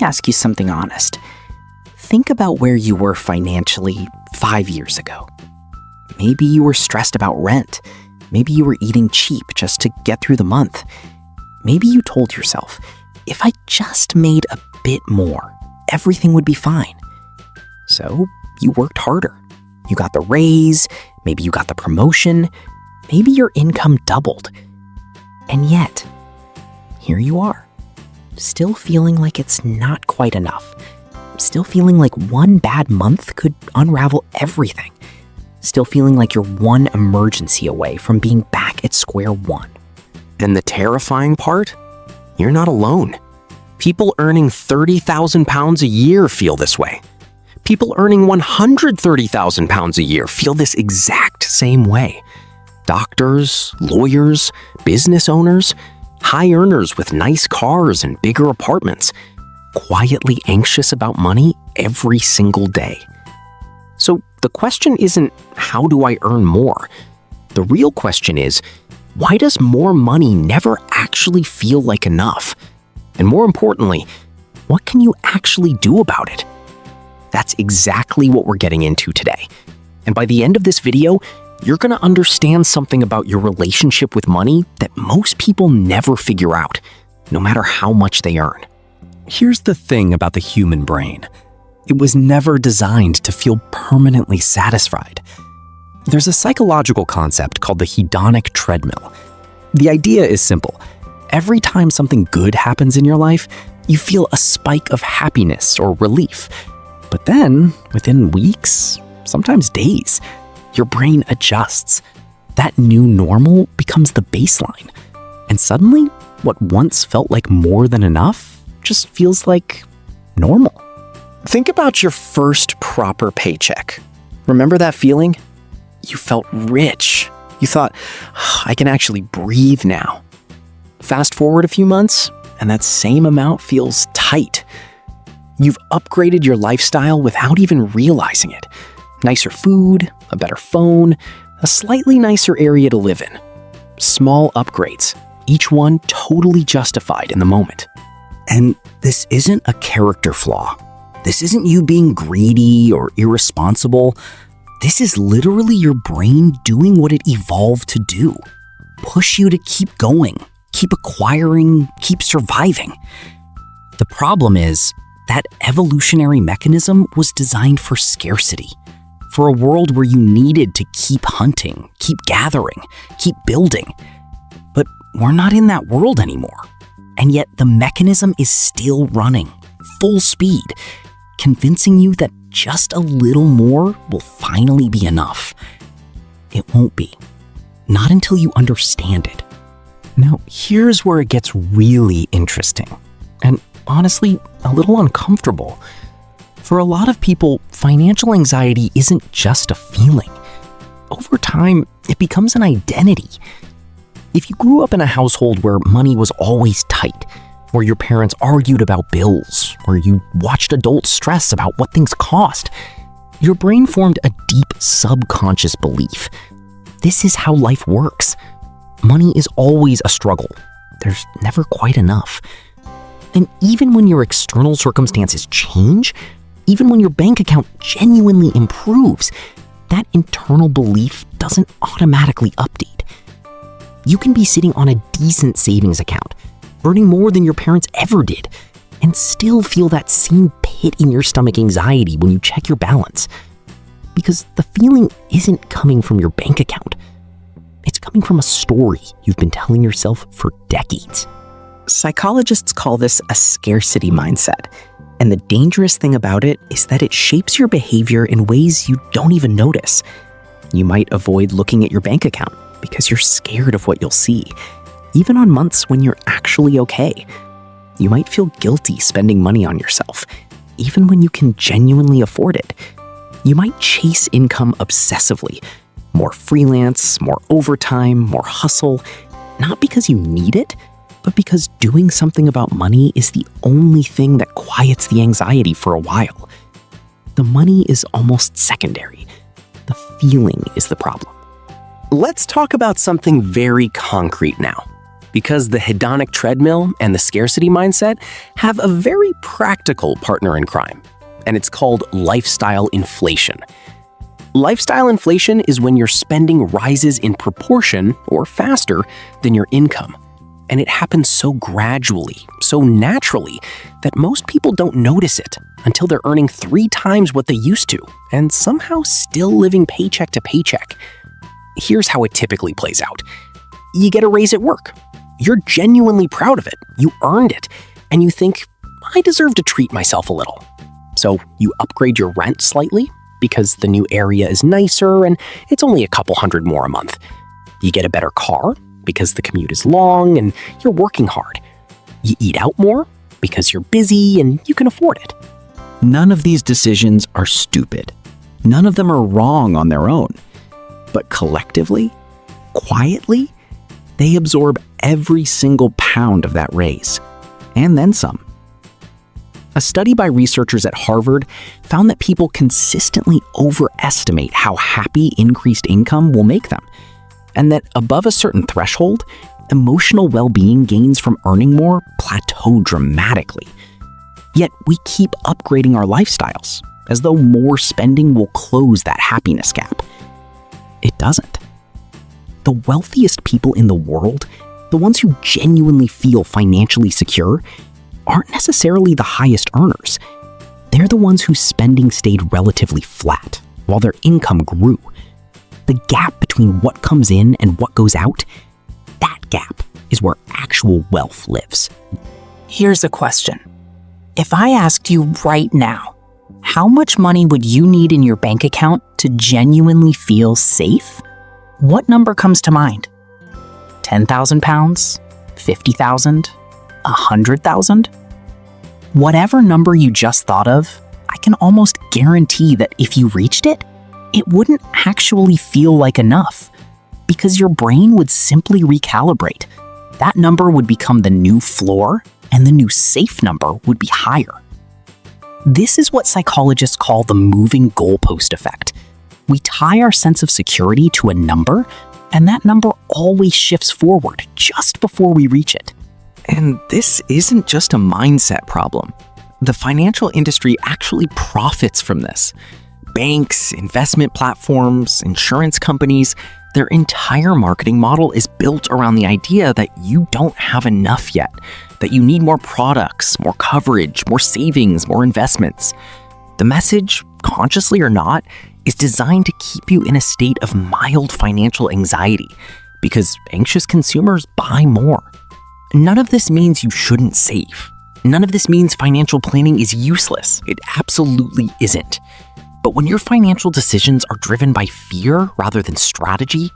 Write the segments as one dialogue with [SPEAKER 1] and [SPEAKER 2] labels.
[SPEAKER 1] ask you something honest. Think about where you were financially 5 years ago. Maybe you were stressed about rent. Maybe you were eating cheap just to get through the month. Maybe you told yourself, if I just made a bit more, everything would be fine. So you worked harder. You got the raise, maybe you got the promotion, maybe your income doubled. And yet, here you are, still feeling like it's not quite enough. Still feeling like one bad month could unravel everything. Still feeling like you're one emergency away from being back at square one.
[SPEAKER 2] And the terrifying part? You're not alone. People earning £30,000 a year feel this way. People earning £130,000 a year feel this exact same way. Doctors, lawyers, business owners, high earners with nice cars and bigger apartments, quietly anxious about money every single day. So the question isn't, how do I earn more? The real question is, why does more money never actually feel like enough? And more importantly, what can you actually do about it? That's exactly what we're getting into today. And by the end of this video, you're going to understand something about your relationship with money that most people never figure out, no matter how much they earn.
[SPEAKER 3] Here's the thing about the human brain. It was never designed to feel permanently satisfied. There's a psychological concept called the Hedonic Treadmill. The idea is simple. Every time something good happens in your life, you feel a spike of happiness or relief. But then, within weeks, sometimes days, your brain adjusts. That new normal becomes the baseline. And suddenly, what once felt like more than enough just feels like normal.
[SPEAKER 1] Think about your first proper paycheck. Remember that feeling? You felt rich. You thought, I can actually breathe now. Fast forward a few months, and that same amount feels tight. You've upgraded your lifestyle without even realizing it. Nicer food, a better phone, a slightly nicer area to live in. Small upgrades, each one totally justified in the moment.
[SPEAKER 3] And this isn't a character flaw. This isn't you being greedy or irresponsible. This is literally your brain doing what it evolved to do. Push you to keep going, keep acquiring, keep surviving. The problem is, that evolutionary mechanism was designed for scarcity, for a world where you needed to keep hunting, keep gathering, keep building. But we're not in that world anymore. And yet the mechanism is still running, full speed, convincing you that just a little more will finally be enough. It won't be. Not until you understand it. Now, here's where it gets really interesting. And honestly, a little uncomfortable. For a lot of people, financial anxiety isn't just a feeling. Over time, it becomes an identity. If you grew up in a household where money was always tight, where your parents argued about bills, where you watched adults stress about what things cost, your brain formed a deep subconscious belief. This is how life works. Money is always a struggle. There's never quite enough. And even when your external circumstances change, even when your bank account genuinely improves, that internal belief doesn't automatically update. You can be sitting on a decent savings account, earning more than your parents ever did, and still feel that same pit in your stomach anxiety when you check your balance. Because the feeling isn't coming from your bank account. It's coming from a story you've been telling yourself for decades.
[SPEAKER 1] Psychologists call this a scarcity mindset. And the dangerous thing about it is that it shapes your behavior in ways you don't even notice. You might avoid looking at your bank account because you're scared of what you'll see, even on months when you're actually okay. You might feel guilty spending money on yourself, even when you can genuinely afford it. You might chase income obsessively. More freelance, more overtime, more hustle, not because you need it, but because doing something about money is the only thing that quiets the anxiety for a while. The money is almost secondary. The feeling is the problem.
[SPEAKER 2] Let's talk about something very concrete now. Because the hedonic treadmill and the scarcity mindset have a very practical partner in crime, and it's called lifestyle inflation. Lifestyle inflation is when your spending rises in proportion or faster than your income. And it happens so gradually, so naturally, that most people don't notice it until they're earning 3 times what they used to and somehow still living paycheck to paycheck. Here's how it typically plays out. You get a raise at work. You're genuinely proud of it. You earned it. And you think, I deserve to treat myself a little. So you upgrade your rent slightly because the new area is nicer and it's only a couple hundred more a month. You get a better car because the commute is long and you're working hard. You eat out more because you're busy and you can afford it.
[SPEAKER 3] None of these decisions are stupid. None of them are wrong on their own. But collectively, quietly, they absorb every single pound of that raise, and then some. A study by researchers at Harvard found that people consistently overestimate how happy increased income will make them, and that above a certain threshold, emotional well-being gains from earning more plateau dramatically. Yet we keep upgrading our lifestyles, as though more spending will close that happiness gap. It doesn't. The wealthiest people in the world, the ones who genuinely feel financially secure, aren't necessarily the highest earners. They're the ones whose spending stayed relatively flat, while their income grew. The gap between what comes in and what goes out, that gap is where actual wealth lives.
[SPEAKER 1] Here's a question. If I asked you right now, how much money would you need in your bank account to genuinely feel safe? What number comes to mind? 10,000 pounds? 50,000? 100,000? Whatever number you just thought of, I can almost guarantee that if you reached it, it wouldn't actually feel like enough, because your brain would simply recalibrate. That number would become the new floor, and the new safe number would be higher. This is what psychologists call the moving goalpost effect. We tie our sense of security to a number, and that number always shifts forward just before we reach it.
[SPEAKER 2] And this isn't just a mindset problem. The financial industry actually profits from this. Banks, investment platforms, insurance companies, their entire marketing model is built around the idea that you don't have enough yet, that you need more products, more coverage, more savings, more investments. The message, consciously or not, is designed to keep you in a state of mild financial anxiety because anxious consumers buy more. None of this means you shouldn't save. None of this means financial planning is useless. It absolutely isn't. But when your financial decisions are driven by fear rather than strategy,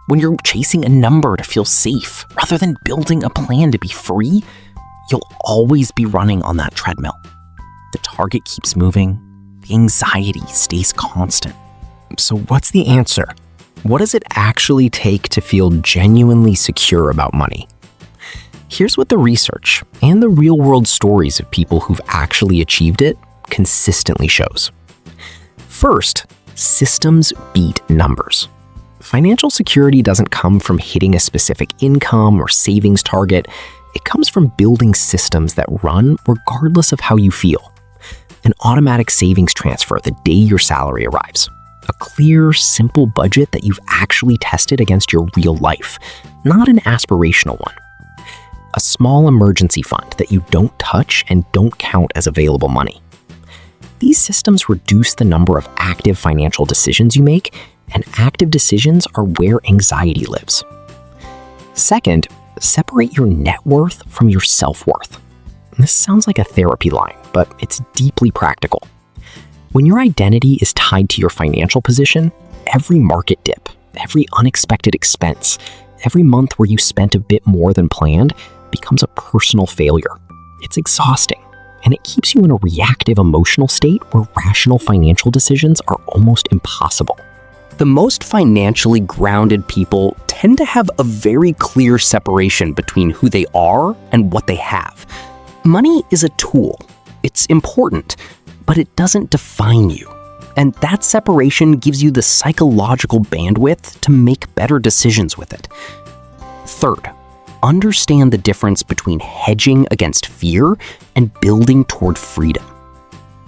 [SPEAKER 2] when you're chasing a number to feel safe rather than building a plan to be free, you'll always be running on that treadmill. The target keeps moving, the anxiety stays constant. So what's the answer? What does it actually take to feel genuinely secure about money? Here's what the research and the real-world stories of people who've actually achieved it consistently shows. First, systems beat numbers. Financial security doesn't come from hitting a specific income or savings target. It comes from building systems that run regardless of how you feel. An automatic savings transfer the day your salary arrives. A clear, simple budget that you've actually tested against your real life, not an aspirational one. A small emergency fund that you don't touch and don't count as available money. These systems reduce the number of active financial decisions you make, and active decisions are where anxiety lives. Second, separate your net worth from your self-worth. This sounds like a therapy line, but it's deeply practical. When your identity is tied to your financial position, every market dip, every unexpected expense, every month where you spent a bit more than planned becomes a personal failure. It's exhausting, and it keeps you in a reactive emotional state where rational financial decisions are almost impossible. The most financially grounded people tend to have a very clear separation between who they are and what they have. Money is a tool. It's important, but it doesn't define you. And that separation gives you the psychological bandwidth to make better decisions with it. Third,
[SPEAKER 1] understand the difference between hedging against fear and building toward freedom.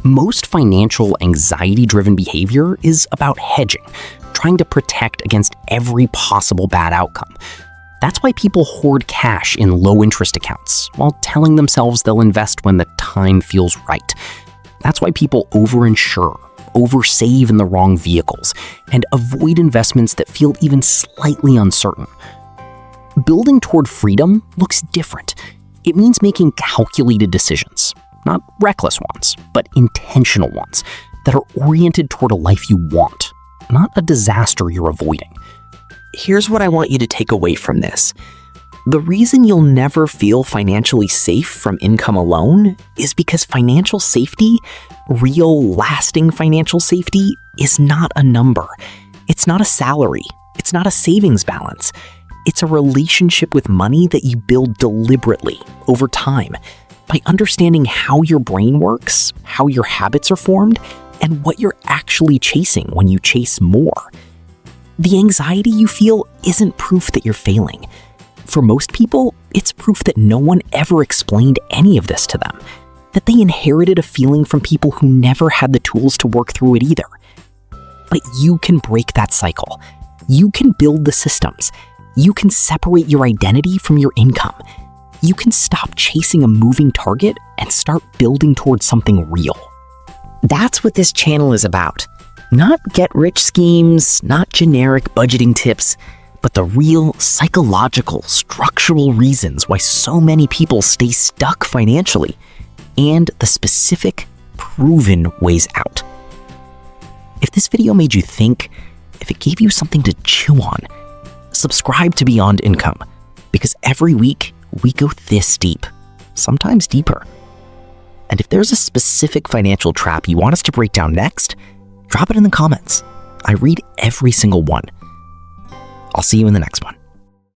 [SPEAKER 1] Most financial anxiety-driven behavior is about hedging, trying to protect against every possible bad outcome. That's why people hoard cash in low-interest accounts while telling themselves they'll invest when the time feels right. That's why people overinsure, oversave in the wrong vehicles, and avoid investments that feel even slightly uncertain. Building toward freedom looks different. It means making calculated decisions, not reckless ones, but intentional ones that are oriented toward a life you want, not a disaster you're avoiding.
[SPEAKER 2] Here's what I want you to take away from this. The reason you'll never feel financially safe from income alone is because financial safety, real, lasting financial safety, is not a number. It's not a salary. It's not a savings balance. It's a relationship with money that you build deliberately over time by understanding how your brain works, how your habits are formed, and what you're actually chasing when you chase more. The anxiety you feel isn't proof that you're failing. For most people, it's proof that no one ever explained any of this to them, that they inherited a feeling from people who never had the tools to work through it either. But you can break that cycle. You can build the systems. You can separate your identity from your income. You can stop chasing a moving target and start building towards something real.
[SPEAKER 1] That's what this channel is about. Not get-rich schemes, not generic budgeting tips, but the real psychological, structural reasons why so many people stay stuck financially, and the specific, proven ways out. If this video made you think, if it gave you something to chew on, subscribe to Beyond Income, because every week we go this deep, sometimes deeper. And if there's a specific financial trap you want us to break down next, drop it in the comments. I read every single one. I'll see you in the next one.